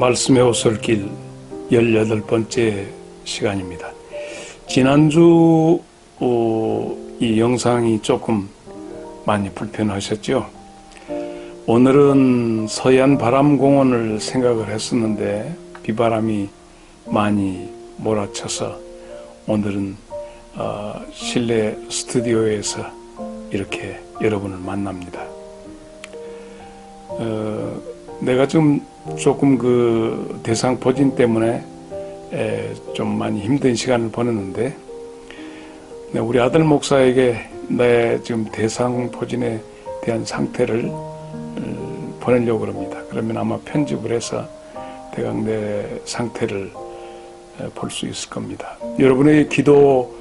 말씀의 오솔길 18번째 시간입니다. 지난주 이 영상이 조금 많이 불편하셨죠? 오늘은 서해안 바람공원을 생각을 했었는데 비바람이 많이 몰아쳐서 오늘은 실내 스튜디오에서 이렇게 여러분을 만납니다. 내가 지금 조금 그 대상포진 때문에 좀 많이 힘든 시간을 보냈는데 우리 아들 목사에게 내 지금 대상포진에 대한 상태를 보내려고 합니다. 그러면 아마 편집을 해서 대강 내 상태를 볼 수 있을 겁니다. 여러분의 기도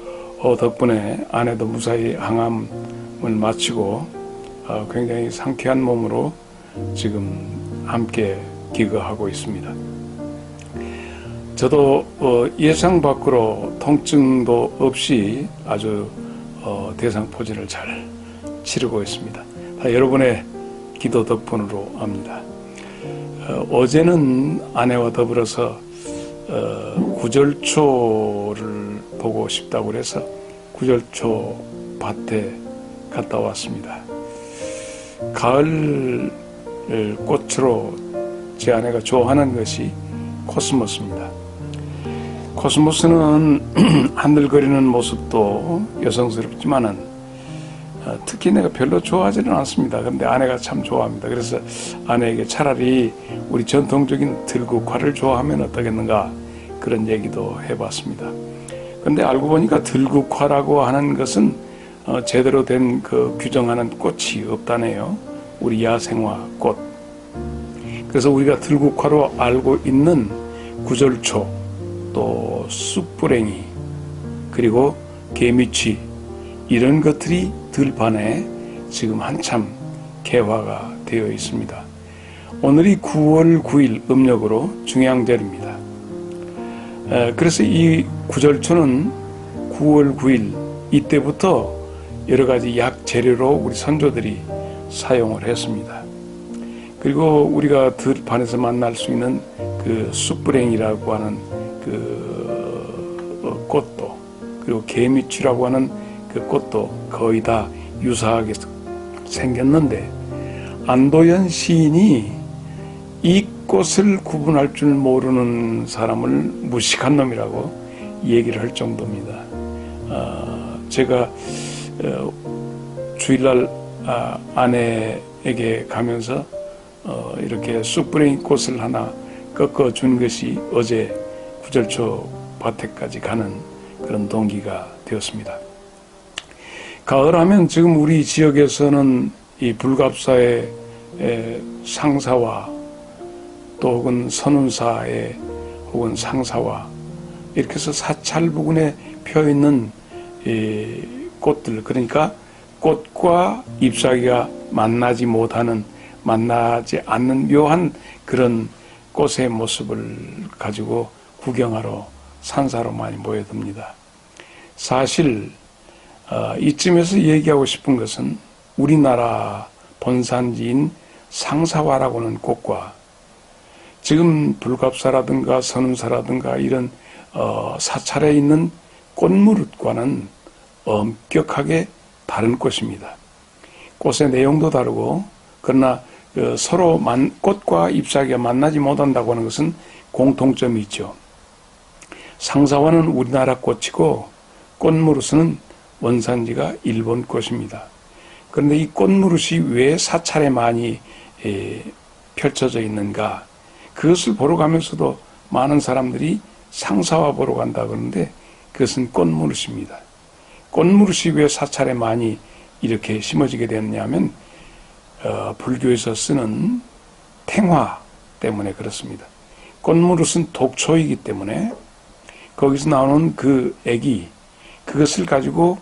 덕분에 아내도 무사히 항암을 마치고 굉장히 상쾌한 몸으로 지금 함께 기거하고 있습니다. 저도 예상 밖으로 통증도 없이 아주 대상포진을 잘 치르고 있습니다. 다 여러분의 기도 덕분으로 합니다. 어제는 아내와 더불어서 구절초를 보고 싶다고 그래서 구절초 밭에 갔다 왔습니다. 가을 꽃으로 제 아내가 좋아하는 것이 코스모스입니다. 코스모스는 하늘거리는 모습도 여성스럽지만은 특히 내가 별로 좋아하지는 않습니다. 근데 아내가 참 좋아합니다. 그래서 아내에게 차라리 우리 전통적인 들국화를 좋아하면 어떠겠는가 그런 얘기도 해봤습니다. 근데 알고 보니까 들국화라고 하는 것은 제대로 된 그 규정하는 꽃이 없다네요. 우리 야생화 꽃. 그래서 우리가 들국화로 알고 있는 구절초, 또 쑥부랭이, 그리고 개미취 이런 것들이 들판에 지금 한참 개화가 되어 있습니다. 오늘이 9월 9일 음력으로 중양절입니다. 그래서 이 구절초는 9월 9일 이때부터 여러 가지 약 재료로 우리 선조들이 사용을 했습니다. 그리고 우리가 들판에서 만날 수 있는 그 쑥부랭이라고 하는 그 꽃도, 그리고 개미취라고 하는 그 꽃도 거의 다 유사하게 생겼는데 안도현 시인이 이 꽃을 구분할 줄 모르는 사람을 무식한 놈이라고 얘기를 할 정도입니다. 제가 주일날 아내에게 가면서 이렇게 쑥부랭이 꽃을 하나 꺾어준 것이 어제 구절초 밭에까지 가는 그런 동기가 되었습니다. 가을하면 지금 우리 지역에서는 이 불갑사의 상사와 또 혹은 선운사의 혹은 상사와 이렇게 해서 사찰 부근에 펴있는 이 꽃들, 그러니까 꽃과 잎사귀가 만나지 않는 묘한 그런 꽃의 모습을 가지고 구경하러 산사로 많이 모여듭니다. 사실 이쯤에서 얘기하고 싶은 것은 우리나라 본산지인 상사화라고 하는 꽃과 지금 불갑사라든가 선운사라든가 이런 사찰에 있는 꽃무릇과는 엄격하게 다른 꽃입니다. 꽃의 내용도 다르고 그러나 서로 꽃과 잎사귀가 만나지 못한다고 하는 것은 공통점이 있죠. 상사화는 우리나라 꽃이고 꽃무릇은 원산지가 일본 꽃입니다. 그런데 이 꽃무릇이 왜 사찰에 많이 펼쳐져 있는가, 그것을 보러 가면서도 많은 사람들이 상사화 보러 간다 그러는데 그것은 꽃무릇입니다. 꽃무릇이 왜 사찰에 많이 이렇게 심어지게 되었냐면 불교에서 쓰는 탱화 때문에 그렇습니다. 꽃무릇은 독초이기 때문에 거기서 나오는 그 액이 그것을 가지고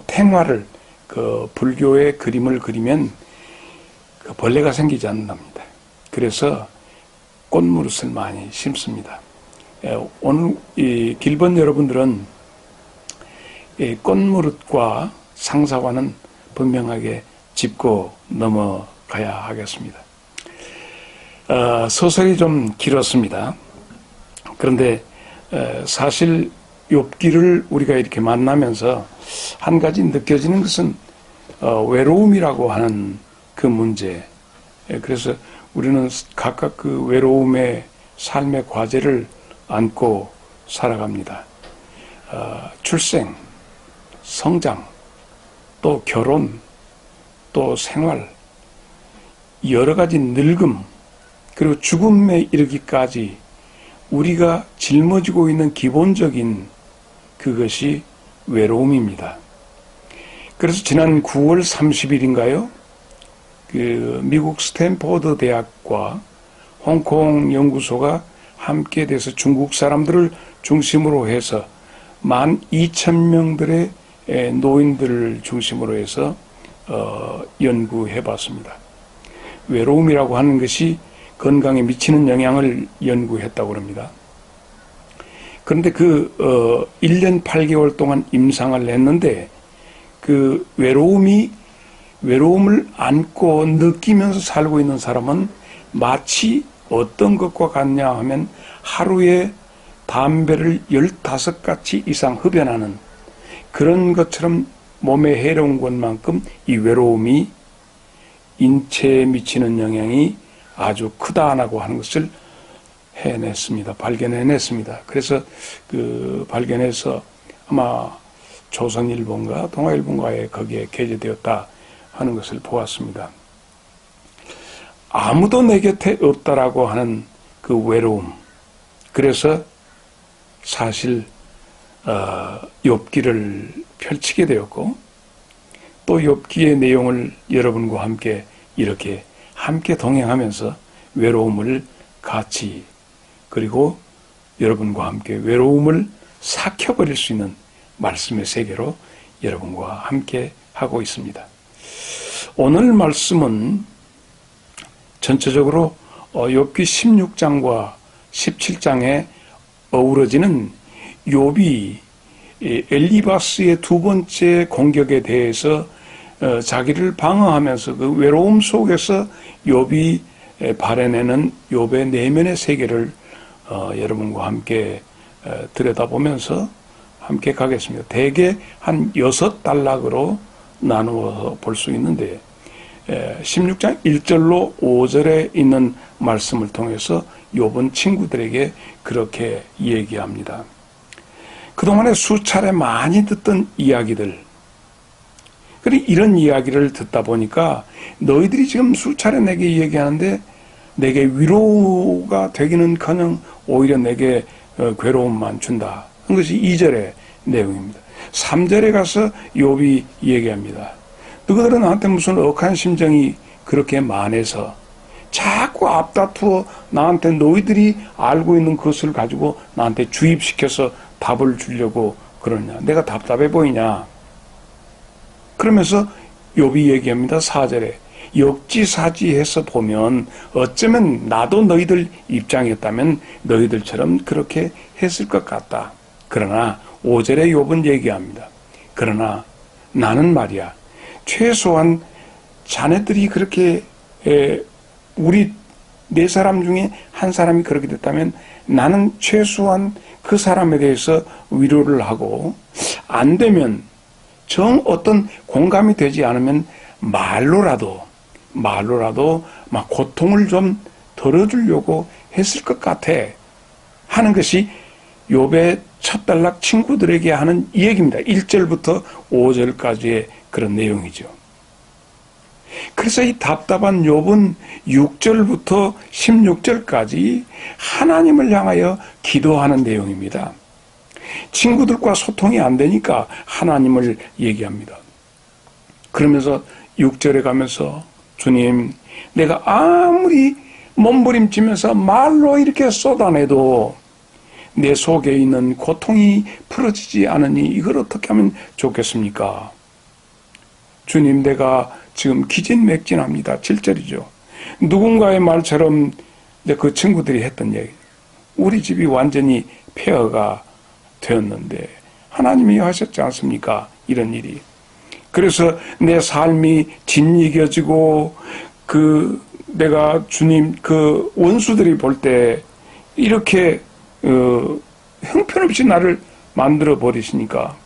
탱화를 그 불교의 그림을 그리면 그 벌레가 생기지 않는답니다. 그래서 꽃무릇을 많이 심습니다. 오늘 이 길본 여러분들은 이 꽃무릇과 상사화는 분명하게 짚고 넘어가야 하겠습니다. 소설이 좀 길었습니다. 그런데 사실 욥기를 우리가 이렇게 만나면서 한 가지 느껴지는 것은 외로움이라고 하는 그 문제. 그래서 우리는 각각 그 외로움의 삶의 과제를 안고 살아갑니다. 출생, 성장, 또 결혼, 또 생활, 여러 가지 늙음, 그리고 죽음에 이르기까지 우리가 짊어지고 있는 기본적인 그것이 외로움입니다. 그래서 지난 9월 30일인가요? 그 미국 스탠포드 대학과 홍콩 연구소가 함께 돼서 중국 사람들을 중심으로 해서 12,000명들의 노인들을 중심으로 해서 연구해 봤습니다. 외로움이라고 하는 것이 건강에 미치는 영향을 연구했다고 합니다. 그런데 1년 8개월 동안 임상을 했는데 그 외로움을 안고 느끼면서 살고 있는 사람은 마치 어떤 것과 같냐 하면 하루에 담배를 15가치 이상 흡연하는 그런 것처럼 몸에 해로운 것만큼 이 외로움이 인체에 미치는 영향이 아주 크다라고 하는 것을 발견해냈습니다. 그래서 발견해서 아마 조선일보인가 동아일보인가에 거기에 게재되었다 하는 것을 보았습니다. 아무도 내 곁에 없다라고 하는 그 외로움. 그래서 사실 욥기를 펼치게 되었고 또 욥기의 내용을 여러분과 함께 이렇게 함께 동행하면서 외로움을 같이 그리고 여러분과 함께 외로움을 삭혀버릴 수 있는 말씀의 세계로 여러분과 함께 하고 있습니다. 오늘 말씀은 전체적으로 욥기 16장과 17장에 어우러지는 욥이 엘리바스의 두 번째 공격에 대해서 자기를 방어하면서 그 외로움 속에서 욥이 발현해낸 욥의 내면의 세계를 여러분과 함께 들여다보면서 함께 가겠습니다. 대개 한 6단락으로 나누어서 볼 수 있는데 16장 1절로 5절에 있는 말씀을 통해서 욥은 친구들에게 그렇게 얘기합니다. 그동안에 수차례 많이 듣던 이야기들, 그리고 이런 이야기를 듣다 보니까 너희들이 지금 수차례 내게 얘기하는데 내게 위로가 되기는커녕 오히려 내게 괴로움만 준다. 그것이 2절의 내용입니다. 3절에 가서 욥이 얘기합니다. 너희들은 나한테 무슨 억한 심정이 그렇게 많아서 자꾸 앞다투어 나한테 너희들이 알고 있는 것을 가지고 나한테 주입시켜서 답을 주려고 그러냐. 내가 답답해 보이냐. 그러면서 욥이 얘기합니다. 4절에 역지사지해서 보면 어쩌면 나도 너희들 입장이었다면 너희들처럼 그렇게 했을 것 같다. 그러나 5절에 욥은 얘기합니다. 그러나 나는 말이야 최소한 자네들이 그렇게 우리 4사람 중에 한 사람이 그렇게 됐다면 나는 최소한 그 사람에 대해서 위로를 하고 안 되면 정 어떤 공감이 되지 않으면 말로라도 막 고통을 좀 덜어주려고 했을 것 같아 하는 것이 욥의 첫 단락 친구들에게 하는 얘기입니다. 1절부터 5절까지의 그런 내용이죠. 그래서 이 답답한 욥은 6절부터 16절까지 하나님을 향하여 기도하는 내용입니다. 친구들과 소통이 안 되니까 하나님을 얘기합니다. 그러면서 6절에 가면서 주님, 내가 아무리 몸부림치면서 말로 이렇게 쏟아내도 내 속에 있는 고통이 풀어지지 않으니 이걸 어떻게 하면 좋겠습니까? 주님, 내가 지금 기진맥진합니다. 7절이죠. 누군가의 말처럼 그 친구들이 했던 얘기. 우리 집이 완전히 폐허가 되었는데 하나님이 하셨지 않습니까? 이런 일이. 그래서 내 삶이 짓이겨지고 내가 주님 그 원수들이 볼 때 이렇게 형편없이 나를 만들어 버리시니까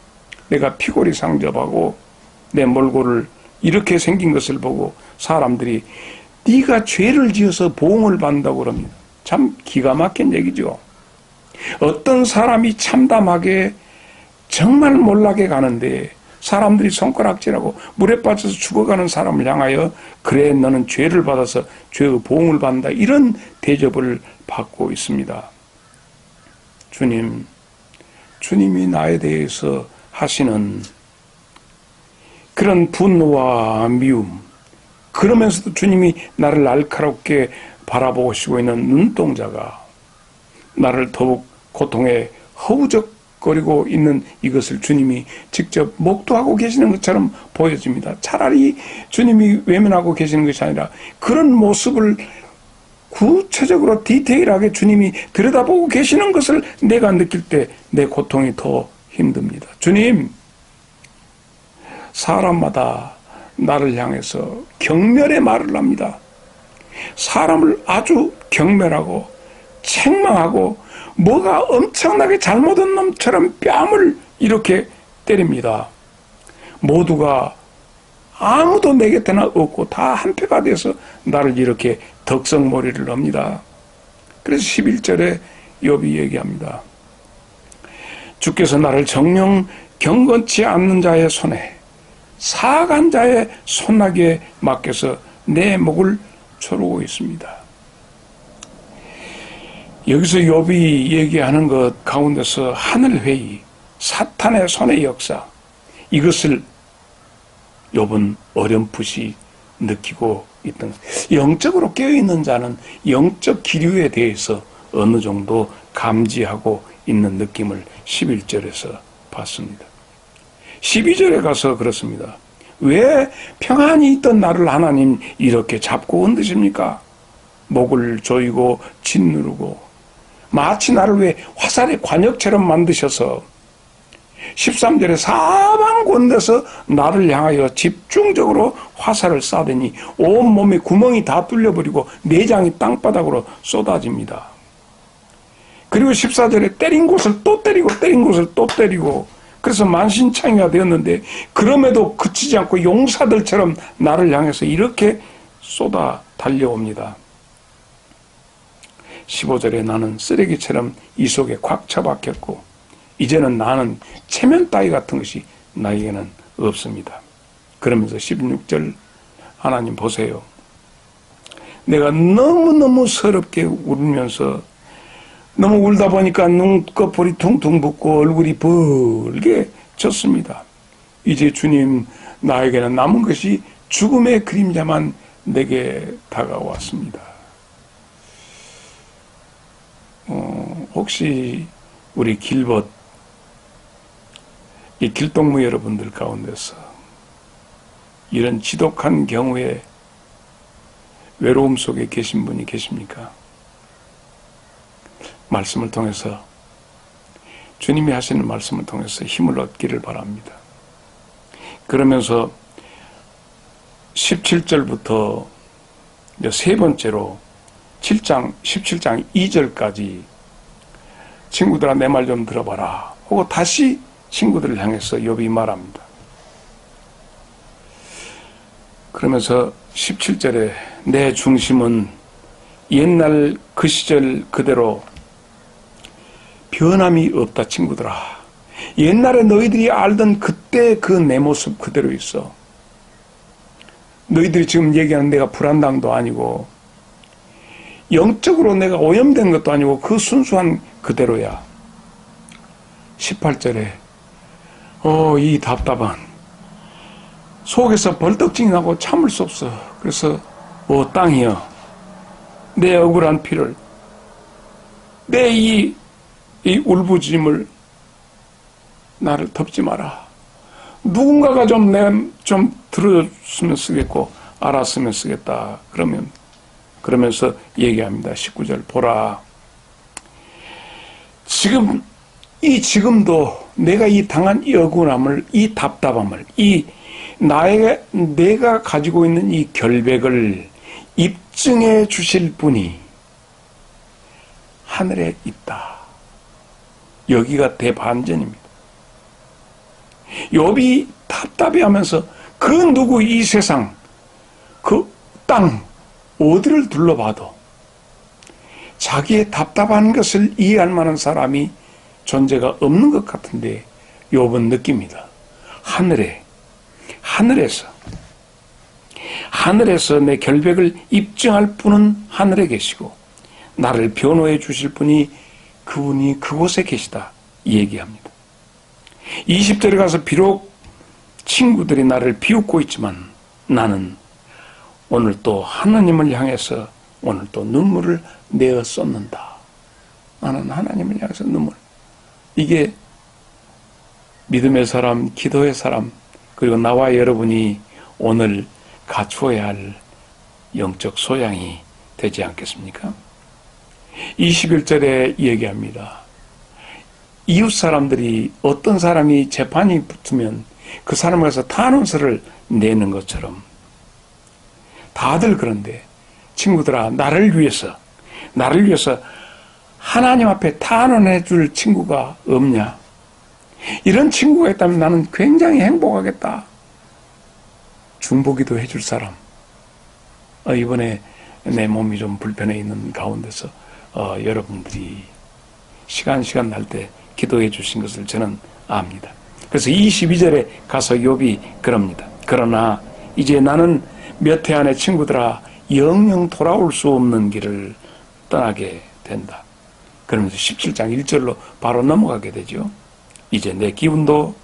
내가 피골이 상접하고 내 몰골을 이렇게 생긴 것을 보고 사람들이 네가 죄를 지어서 보응을 받는다고 그럽니다. 참 기가 막힌 얘기죠. 어떤 사람이 참담하게 정말 몰락해 가는데 사람들이 손가락질하고 물에 빠져서 죽어가는 사람을 향하여 그래 너는 죄를 받아서 죄의 보응을 받는다, 이런 대접을 받고 있습니다. 주님이 나에 대해서 하시는 그런 분노와 미움, 그러면서도 주님이 나를 날카롭게 바라보시고 있는 눈동자가 나를 더욱 고통에 허우적거리고 있는 이것을 주님이 직접 목도하고 계시는 것처럼 보여집니다. 차라리 주님이 외면하고 계시는 것이 아니라 그런 모습을 구체적으로 디테일하게 주님이 들여다보고 계시는 것을 내가 느낄 때 내 고통이 더 힘듭니다. 주님, 사람마다 나를 향해서 경멸의 말을 합니다. 사람을 아주 경멸하고 책망하고 뭐가 엄청나게 잘못한 놈처럼 뺨을 이렇게 때립니다. 모두가 아무도 내 곁에나 없고 다 한패가 돼서 나를 이렇게 덕성몰이를 합니다. 그래서 11절에 욥이 얘기합니다. 주께서 나를 정령 경건치 않는 자의 손에 사악한 자의 손나기에 맡겨서 내 목을 조르고 있습니다. 여기서 욥이 얘기하는 것 가운데서 하늘회의, 사탄의 손의 역사, 이것을 욥은 어렴풋이 느끼고 있던 것. 영적으로 깨어있는 자는 영적 기류에 대해서 어느 정도 감지하고 있는 느낌을 11절에서 봤습니다. 12절에 가서 그렇습니다. 왜 평안히 있던 나를 하나님 이렇게 잡고 흔드십니까? 목을 조이고 짓누르고 마치 나를 왜 화살의 관역처럼 만드셔서 13절에 사방곳에서 나를 향하여 집중적으로 화살을 쏴대니 온몸에 구멍이 다 뚫려버리고 내장이 땅바닥으로 쏟아집니다. 그리고 14절에 때린 곳을 또 때리고 때린 곳을 또 때리고 그래서 만신창이가 되었는데 그럼에도 그치지 않고 용사들처럼 나를 향해서 이렇게 쏟아 달려옵니다. 15절에 나는 쓰레기처럼 이 속에 꽉 처박혔고 이제는 나는 체면 따위 같은 것이 나에게는 없습니다. 그러면서 16절 하나님 보세요. 내가 너무너무 서럽게 울면서 너무 울다 보니까 눈꺼풀이 퉁퉁 붓고 얼굴이 벌게 졌습니다. 이제 주님 나에게는 남은 것이 죽음의 그림자만 내게 다가왔습니다. 혹시 우리 길벗 이 길동무 여러분들 가운데서 이런 지독한 경우에 외로움 속에 계신 분이 계십니까? 말씀을 통해서 주님이 하시는 말씀을 통해서 힘을 얻기를 바랍니다. 그러면서 17절부터 세 번째로 17장 2절까지 친구들아 내 말 좀 들어봐라 하고 다시 친구들을 향해서 욥이 말합니다. 그러면서 17절에 내 중심은 옛날 그 시절 그대로 변함이 없다. 친구들아, 옛날에 너희들이 알던 그때 그 내 모습 그대로 있어. 너희들이 지금 얘기하는 내가 불안당도 아니고 영적으로 내가 오염된 것도 아니고 그 순수한 그대로야. 18절에 이 답답한 속에서 벌떡증이 나고 참을 수 없어. 그래서 땅이여 내 억울한 피를 내 이 울부짖음을 나를 덮지 마라. 누군가가 좀 들었으면 쓰겠고 알았으면 쓰겠다. 그러면서 얘기합니다. 19절 보라. 지금도 내가 이 당한 이 억울함을, 이 답답함을, 내가 가지고 있는 이 결백을 입증해 주실 분이 하늘에 있다. 여기가 대반전입니다. 욥이 답답해하면서 그 누구 이 세상, 그 땅 어디를 둘러봐도 자기의 답답한 것을 이해할 만한 사람이 존재가 없는 것 같은데 욥은 느낍니다. 하늘에서 내 결백을 입증할 분은 하늘에 계시고 나를 변호해 주실 분이 그분이 그곳에 계시다 얘기합니다. 20절에 가서 비록 친구들이 나를 비웃고 있지만 나는 오늘 또 하나님을 향해서 오늘 또 눈물을 내어 쏟는다. 나는 하나님을 향해서 눈물. 이게 믿음의 사람, 기도의 사람, 그리고 나와 여러분이 오늘 갖추어야 할 영적 소양이 되지 않겠습니까? 21절에 얘기합니다. 이웃 사람들이 어떤 사람이 재판이 붙으면 그 사람을 가서 탄원서를 내는 것처럼 다들 그런데 친구들아 나를 위해서 하나님 앞에 탄원해 줄 친구가 없냐? 이런 친구가 있다면 나는 굉장히 행복하겠다. 중보기도 해줄 사람. 이번에 내 몸이 좀 불편해 있는 가운데서 여러분들이 시간 날 때 기도해 주신 것을 저는 압니다. 그래서 22절에 가서 욥이 그럽니다. 그러나 이제 나는 몇 해 안에 친구들아 영영 돌아올 수 없는 길을 떠나게 된다. 그러면서 17장 1절로 바로 넘어가게 되죠. 이제 내 기운도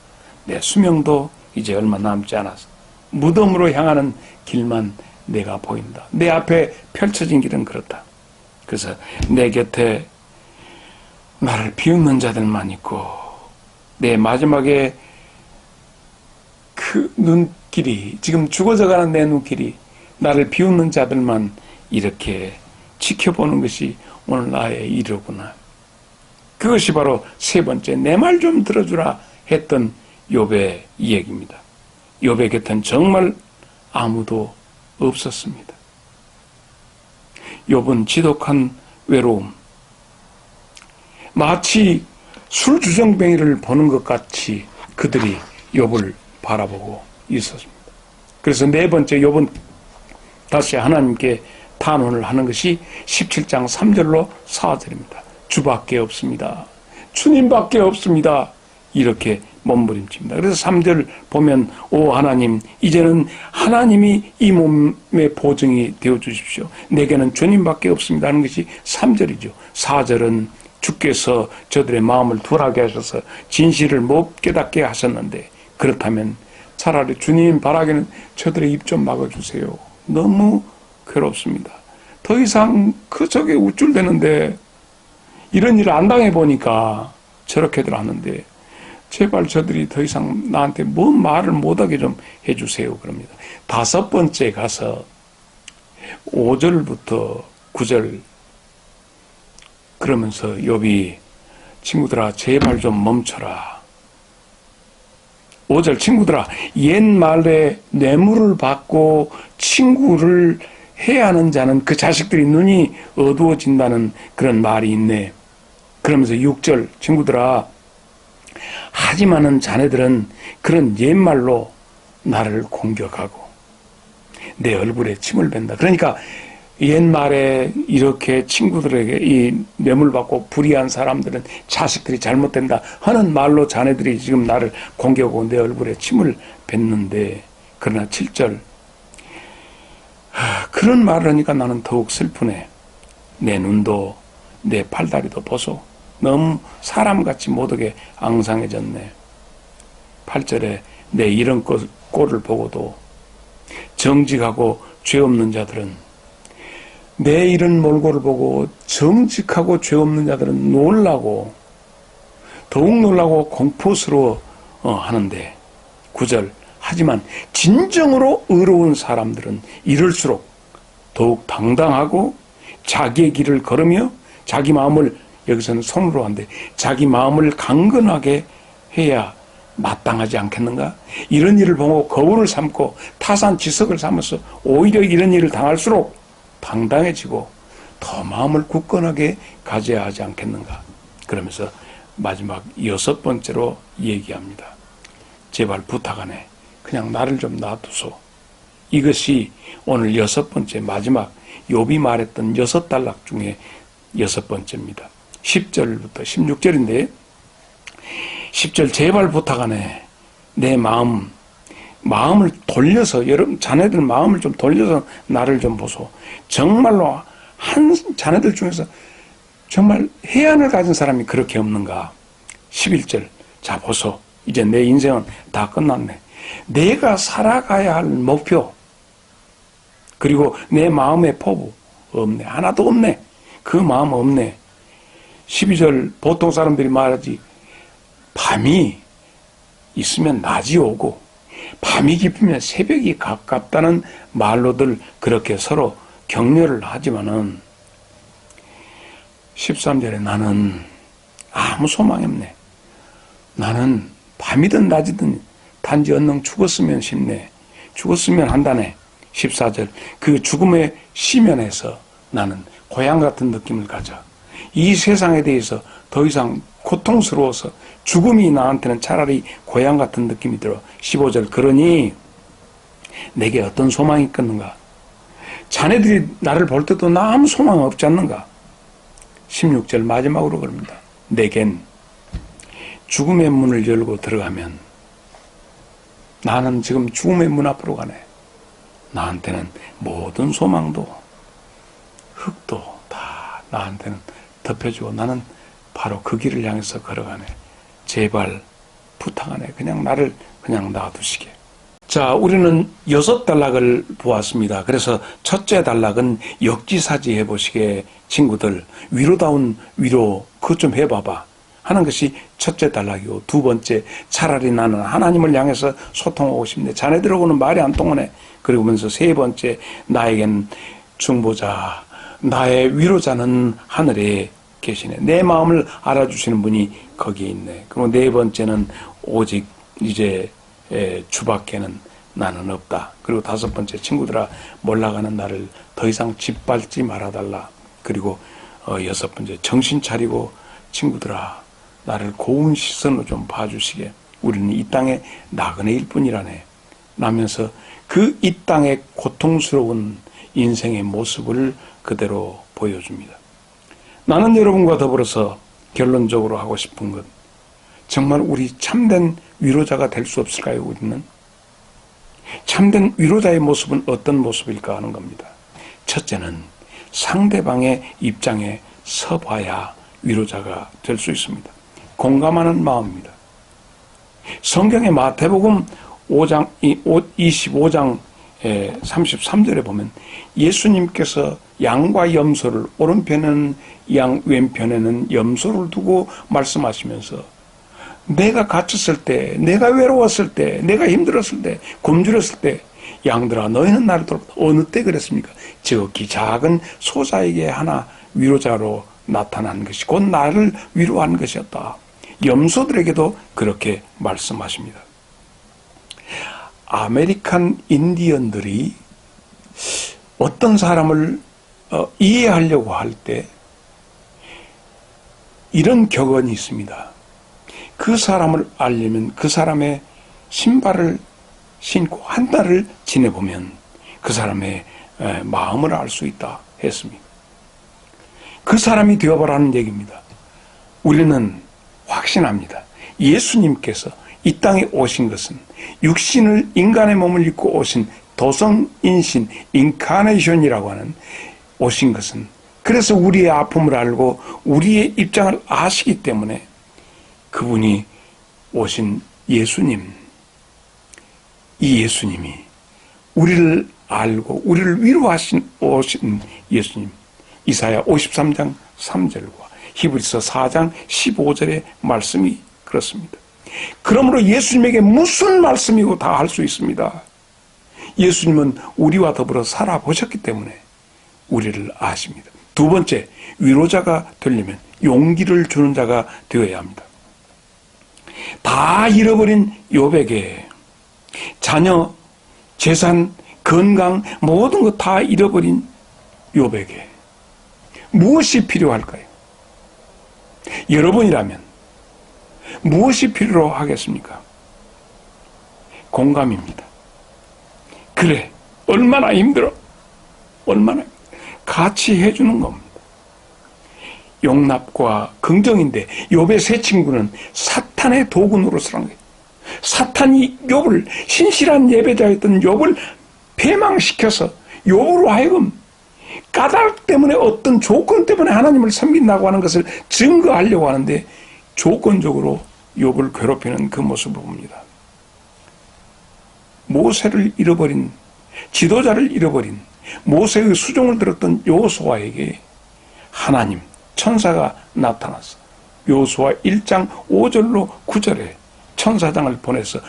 내 수명도 이제 얼마 남지 않아서 무덤으로 향하는 길만 내가 보인다. 내 앞에 펼쳐진 길은 그렇다. 그래서 내 곁에 나를 비웃는 자들만 있고 내 마지막에 그 눈길이 지금 죽어져가는 내 눈길이 나를 비웃는 자들만 이렇게 지켜보는 것이 오늘 나의 일이로구나. 그것이 바로 세 번째 내 말 좀 들어주라 했던 욥의 얘기입니다. 욥의 곁엔 정말 아무도 없었습니다. 욥은 지독한 외로움, 마치 술주정뱅이를 보는 것 같이 그들이 욥을 바라보고 있었습니다. 그래서 네 번째 욥은 다시 하나님께 탄원을 하는 것이 17장 3절로 4절입니다. 주밖에 없습니다. 주님밖에 없습니다. 이렇게 몸부림칩니다. 그래서 3절 보면 오 하나님 이제는 하나님이 이 몸의 보증이 되어 주십시오. 내게는 주님밖에 없습니다 하는 것이 3절이죠. 4절은 주께서 저들의 마음을 둔하게 하셔서 진실을 못 깨닫게 하셨는데 그렇다면 차라리 주님 바라기는 저들의 입 좀 막아주세요. 너무 괴롭습니다. 더 이상 그저게 우쭐대는데 이런 일을 안 당해보니까 저렇게들 하는데 제발 저들이 더 이상 나한테 뭔 말을 못하게 좀 해주세요. 그럽니다. 다섯 번째 가서 5절부터 9절 그러면서 욥이 친구들아 제발 좀 멈춰라. 5절 친구들아 옛말에 뇌물을 받고 친구를 해야 하는 자는 그 자식들이 눈이 어두워진다는 그런 말이 있네. 그러면서 6절 친구들아 하지만은 자네들은 그런 옛말로 나를 공격하고 내 얼굴에 침을 뱉는다. 그러니까 옛말에 이렇게 친구들에게 이 뇌물 받고 불의한 사람들은 자식들이 잘못된다 하는 말로 자네들이 지금 나를 공격하고 내 얼굴에 침을 뱉는데 그러나 7절 그런 말을 하니까 나는 더욱 슬프네. 내 눈도 내 팔다리도 보소. 너무 사람같이 못하게 앙상해졌네. 8절에 내 이런 꼴을 보고도 정직하고 죄 없는 자들은 내 이런 몰골을 보고 정직하고 죄 없는 자들은 놀라고 더욱 놀라고 공포스러워 하는데 9절 하지만 진정으로 의로운 사람들은 이럴수록 더욱 당당하고 자기의 길을 걸으며 자기 마음을 여기서는 손으로 한데 자기 마음을 강건하게 해야 마땅하지 않겠는가? 이런 일을 보고 거울을 삼고 타산지석을 삼아서 오히려 이런 일을 당할수록 당당해지고 더 마음을 굳건하게 가져야 하지 않겠는가. 그러면서 마지막 6번째로 얘기합니다. 제발 부탁하네. 그냥 나를 좀 놔두소. 이것이 오늘 6번째 마지막 욥이 말했던 6단락 중에 6번째입니다. 10절부터 16절인데 10절 제발 부탁하네. 내 마음을 돌려서 여러분 자네들 마음을 좀 돌려서 나를 좀 보소. 정말로 한 자네들 중에서 정말 해안을 가진 사람이 그렇게 없는가. 11절 자 보소. 이제 내 인생은 다 끝났네. 내가 살아가야 할 목표 그리고 내 마음의 포부 없네. 하나도 없네. 그 마음 없네. 12절 보통 사람들이 말하지 밤이 있으면 낮이 오고 밤이 깊으면 새벽이 가깝다는 말로들 그렇게 서로 격려를 하지만은 13절에 나는 아무 소망이 없네. 나는 밤이든 낮이든 단지 얼른 죽었으면 싶네. 죽었으면 한다네. 14절 그 죽음의 시면에서 나는 고향 같은 느낌을 가져. 이 세상에 대해서 더 이상 고통스러워서 죽음이 나한테는 차라리 고향 같은 느낌이 들어. 15절 그러니 내게 어떤 소망이 있겠는가. 자네들이 나를 볼 때도 나 아무 소망 없지 않는가. 16절 마지막으로 그럽니다. 내겐 죽음의 문을 열고 들어가면 나는 지금 죽음의 문 앞으로 가네. 나한테는 모든 소망도 흙도 다 나한테는 덮여주고 나는 바로 그 길을 향해서 걸어가네. 제발 부탁하네. 그냥 나를 그냥 놔두시게. 자, 우리는 6단락을 보았습니다. 그래서 첫째 단락은 역지사지 해보시게 친구들 위로다운 위로 그것 좀 해봐봐 하는 것이 첫째 단락이고 두 번째 차라리 나는 하나님을 향해서 소통하고 싶네. 자네들하고는 말이 안 통하네. 그러면서 세 번째 나에겐 중보자 나의 위로자는 하늘에 계시네. 내 마음을 알아주시는 분이 거기에 있네. 그리고 네 번째는 오직 이제 주밖에는 나는 없다. 그리고 다섯 번째 친구들아 몰라가는 나를 더 이상 짓밟지 말아달라. 그리고 여섯 번째 정신 차리고 친구들아 나를 고운 시선으로 좀 봐주시게. 우리는 이 땅의 나그네일 뿐이라네. 라면서 그 이 땅의 고통스러운 인생의 모습을 그대로 보여줍니다. 나는 여러분과 더불어서 결론적으로 하고 싶은 것, 정말 우리 참된 위로자가 될 수 없을까요? 우리는 참된 위로자의 모습은 어떤 모습일까 하는 겁니다. 첫째는 상대방의 입장에 서봐야 위로자가 될 수 있습니다. 공감하는 마음입니다. 성경의 마태복음 25장 33절에 보면 예수님께서 양과 염소를 오른편에는 양 왼편에는 염소를 두고 말씀하시면서 내가 갇혔을 때 내가 외로웠을 때 내가 힘들었을 때 굶주렸을 때 양들아 너희는 나를 돌보다. 어느 때 그랬습니까? 지극히 작은 소자에게 하나 위로자로 나타난 것이 곧 나를 위로한 것이었다. 염소들에게도 그렇게 말씀하십니다. 아메리칸 인디언들이 어떤 사람을 이해하려고 할 때 이런 격언이 있습니다. 그 사람을 알려면 그 사람의 신발을 신고 한 달을 지내보면 그 사람의 마음을 알 수 있다 했습니다. 그 사람이 되어보라는 얘기입니다. 우리는 확신합니다. 예수님께서 이 땅에 오신 것은 육신을 인간의 몸을 입고 오신 도성인신 인카네이션이라고 하는 오신 것은 그래서 우리의 아픔을 알고 우리의 입장을 아시기 때문에 그분이 오신 예수님, 이 예수님이 우리를 알고 우리를 위로하신 오신 예수님, 이사야 53장 3절과 히브리서 4장 15절의 말씀이 그렇습니다. 그러므로 예수님에게 무슨 말씀이고 다 할 수 있습니다. 예수님은 우리와 더불어 살아보셨기 때문에 우리를 아십니다. 두 번째, 위로자가 되려면 용기를 주는 자가 되어야 합니다. 다 잃어버린 욥에게 자녀, 재산, 건강 모든 것 다 잃어버린 욥에게 무엇이 필요할까요? 여러분이라면 무엇이 필요로 하겠습니까? 공감입니다. 그래, 얼마나 힘들어. 얼마나 같이 해주는 겁니다. 용납과 긍정인데 욥의 세 친구는 사탄의 도구 노릇을 한 거예요. 사탄이 욥을, 신실한 예배자였던 욥을 배망시켜서 욥으로 하여금 까닭 때문에, 어떤 조건 때문에 하나님을 섬긴다고 하는 것을 증거하려고 하는데 조건적으로 욥을 괴롭히는 그 모습을 봅니다. 모세를 잃어버린, 지도자를 잃어버린, 모세의 수종을 들었던 여호수아에게 하나님, 천사가 나타나서 여호수아 1장 5절로 9절에 천사장을 보내서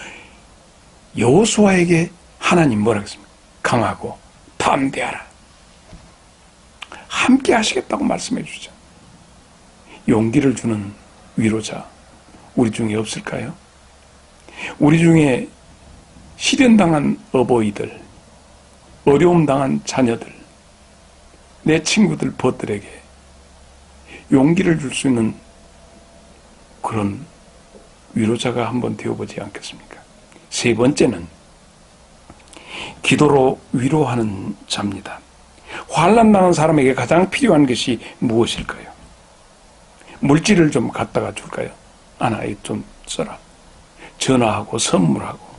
여호수아에게 하나님 뭐라고 했습니까? 강하고 담대하라, 함께 하시겠다고 말씀해 주죠. 용기를 주는 위로자 우리 중에 없을까요? 우리 중에 시련당한 어버이들, 어려움 당한 자녀들, 내 친구들, 벗들에게 용기를 줄 수 있는 그런 위로자가 한번 되어보지 않겠습니까? 세 번째는 기도로 위로하는 자입니다. 환난 당한 사람에게 가장 필요한 것이 무엇일까요? 물질을 좀 갖다가 줄까요? 하나 좀 써라. 전화하고 선물하고,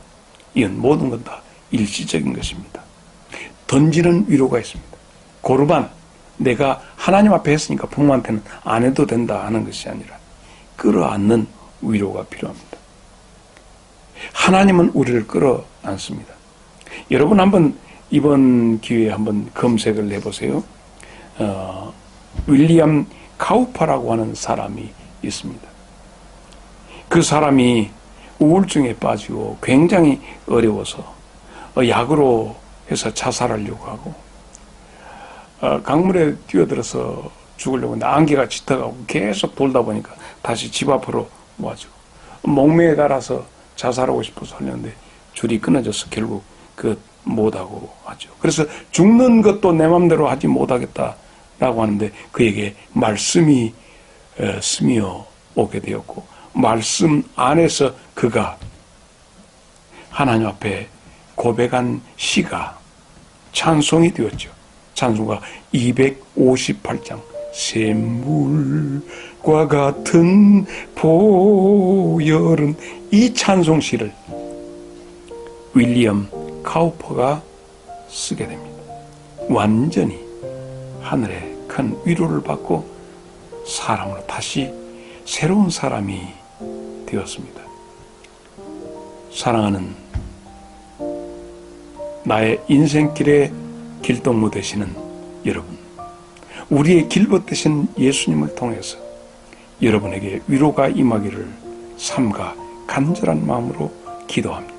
이건 모든 건 다 일시적인 것입니다. 던지는 위로가 있습니다. 고르반, 내가 하나님 앞에 했으니까 부모한테는 안 해도 된다 하는 것이 아니라 끌어안는 위로가 필요합니다. 하나님은 우리를 끌어안습니다. 여러분 한번 이번 기회에 한번 검색을 해보세요. 윌리엄 카우파라고 하는 사람이 있습니다. 그 사람이 우울증에 빠지고 굉장히 어려워서 약으로 해서 자살하려고 하고 강물에 뛰어들어서 죽으려고 했는데 안개가 짙어가고 계속 돌다 보니까 다시 집 앞으로 와가지고 목매에 달아서 자살하고 싶어서 하려는데 줄이 끊어져서 결국 못하고 하죠. 그래서 죽는 것도 내 맘대로 하지 못하겠다라고 하는데 그에게 말씀이 스며 오게 되었고, 말씀 안에서 그가 하나님 앞에 고백한 시가 찬송이 되었죠. 찬송가 258장, 샘물과 같은 보혈은, 이 찬송시를 윌리엄 카우퍼가 쓰게 됩니다. 완전히 하늘의 큰 위로를 받고 사람으로 다시 새로운 사람이 되었습니다. 사랑하는 나의 인생길의 길동무 되시는 여러분, 우리의 길벗 되신 예수님을 통해서 여러분에게 위로가 임하기를 삼가 간절한 마음으로 기도합니다.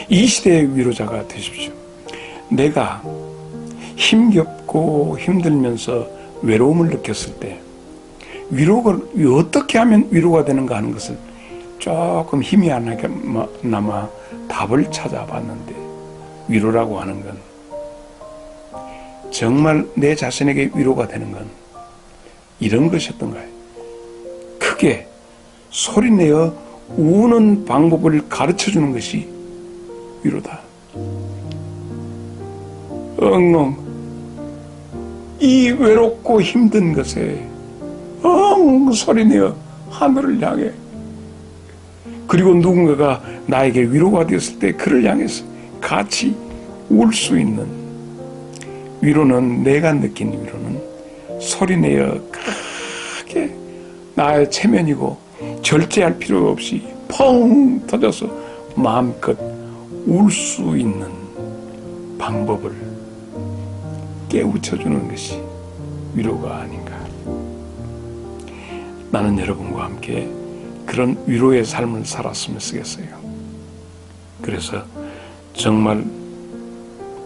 이 시대의 위로자가 되십시오. 내가 힘겹고 힘들면서 외로움을 느꼈을 때 위로가 어떻게 하면 위로가 되는가 하는 것을 조금 힘이 안 나마 답을 찾아봤는데, 위로라고 하는 건 정말 내 자신에게 위로가 되는 건 이런 것이었던가요? 크게 소리내어 우는 방법을 가르쳐주는 것이 위로다. 엉엉 이 외롭고 힘든 것에 엉 소리내어 하늘을 향해, 그리고 누군가가 나에게 위로가 되었을 때 그를 향해서 같이 울 수 있는 위로는, 내가 느낀 위로는 소리내어 크게 나의 체면이고 절제할 필요 없이 펑 터져서 마음껏 울 수 있는 방법을 깨우쳐주는 것이 위로가 아닌가. 나는 여러분과 함께 그런 위로의 삶을 살았으면 쓰겠어요. 그래서 정말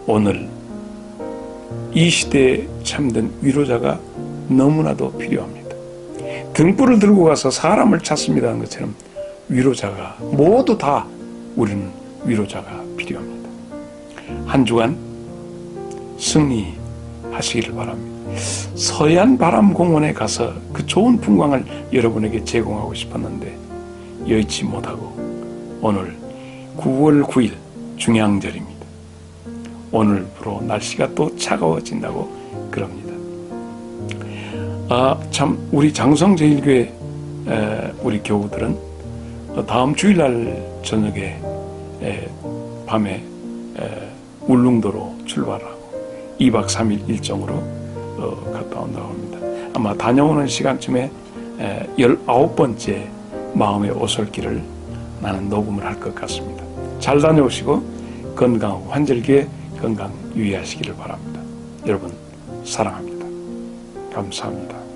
오늘 이 시대에 참된 위로자가 너무나도 필요합니다. 등불을 들고 가서 사람을 찾습니다 하는 것처럼 위로자가 모두 다, 우리는 위로자가 필요합니다. 한 주간 승리 하시기를 바랍니다. 서해안 바람공원에 가서 그 좋은 풍광을 여러분에게 제공하고 싶었는데 여의치 못하고 오늘 9월 9일 중양절입니다. 오늘부로 날씨가 또 차가워진다고 그럽니다. 참 우리 장성제일교회 우리 교우들은 다음 주일날 저녁에 밤에 울릉도로 출발하고 2박 3일 일정으로 갔다 온다고 합니다. 아마 다녀오는 시간쯤에 19번째 마음의 오솔길을 나는 녹음을 할 것 같습니다. 잘 다녀오시고 건강하고 환절기에 건강 유의하시기를 바랍니다. 여러분 사랑합니다. 감사합니다.